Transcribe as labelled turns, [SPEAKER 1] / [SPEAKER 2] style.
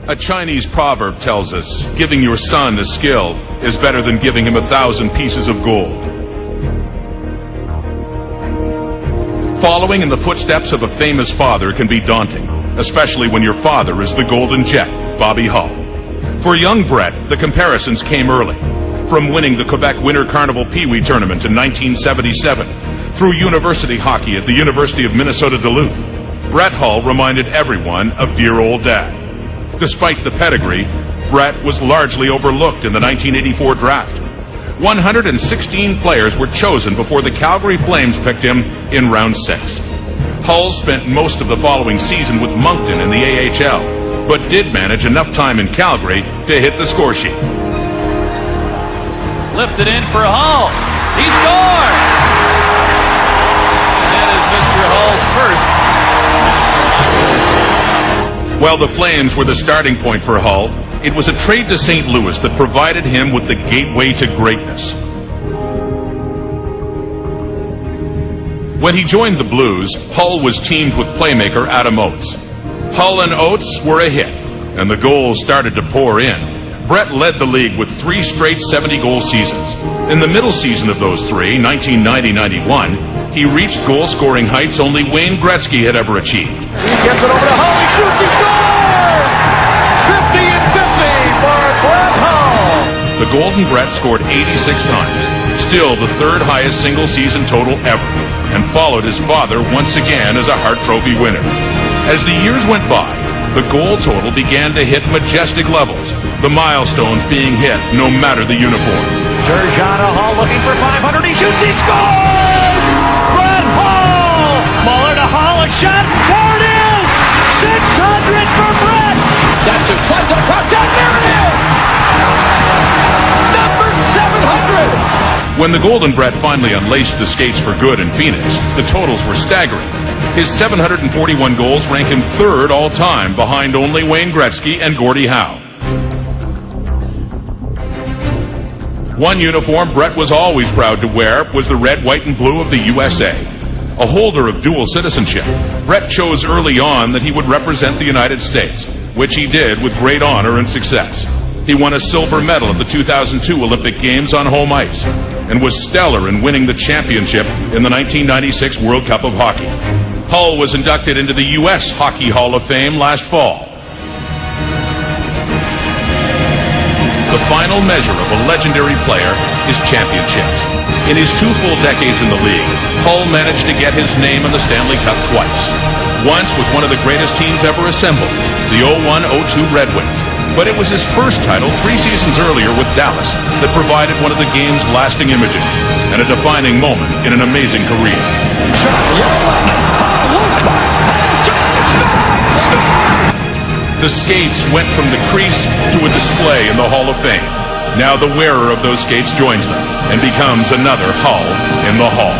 [SPEAKER 1] A Chinese proverb tells us, giving your son a skill is better than giving him 1,000 pieces of gold. Following in the footsteps of a famous father can be daunting, especially when your father is the Golden Jet, Bobby Hull. For young Brett, the comparisons came early. From winning the Quebec Winter Carnival Pee Wee Tournament in 1977, through university hockey at the University of Minnesota Duluth, Brett Hull reminded everyone of dear old Dad. Despite the pedigree, Brett was largely overlooked in the 1984 draft. 116 players were chosen before the Calgary Flames picked him in round 6. Hull spent most of the following season with Moncton in the AHL, but did manage enough time in Calgary to hit the score sheet.
[SPEAKER 2] Lifted in for Hull. He scores! That is Mr. Hull's first.
[SPEAKER 1] While the Flames were the starting point for Hull, it was a trade to St. Louis that provided him with the gateway to greatness. When he joined the Blues, Hull was teamed with playmaker Adam Oates. Hull and Oates were a hit, and the goals started to pour in. Brett led the league with 3 straight 70-goal seasons. In the middle season of those 3, 1990-91, he reached goal-scoring heights only Wayne Gretzky had ever achieved.
[SPEAKER 3] He gets it over to Hull, he shoots, he scores! 50 and 50 for Brett Hull!
[SPEAKER 1] The Golden Brett scored 86 times, still the 3rd highest single-season total ever, and followed his father once again as a Hart Trophy winner. As the years went by, the goal total began to hit majestic levels, the milestones being hit no matter the uniform.
[SPEAKER 3] Turgeon to Hull looking for 500, he shoots, he scores! Brett Hull! Muller to Hull, a shot, there it is! 600 for Brett! That's it, slides it across, down, there it is! Number 700!
[SPEAKER 1] When the Golden Brett finally unleashed the skates for good in Phoenix, the totals were staggering. His 741 goals rank him 3rd all-time, behind only Wayne Gretzky and Gordie Howe. One uniform Brett was always proud to wear was the red, white, and blue of the USA. A holder of dual citizenship, Brett chose early on that he would represent the United States, which he did with great honor and success. He won a silver medal at the 2002 Olympic Games on home ice, and was stellar in winning the championship in the 1996 World Cup of Hockey. Hull was inducted into the U.S. Hockey Hall of Fame last fall. The final measure of a legendary player is championships. In his 2 full decades in the league, Hull managed to get his name in the Stanley Cup twice. Once with one of the greatest teams ever assembled, the 01-02 Red Wings. But it was his first title 3 seasons earlier with Dallas that provided one of the game's lasting images and a defining moment in an amazing career. The skates went from the crease to a display in the Hall of Fame. Now the wearer of those skates joins them and becomes another Hull in the Hall.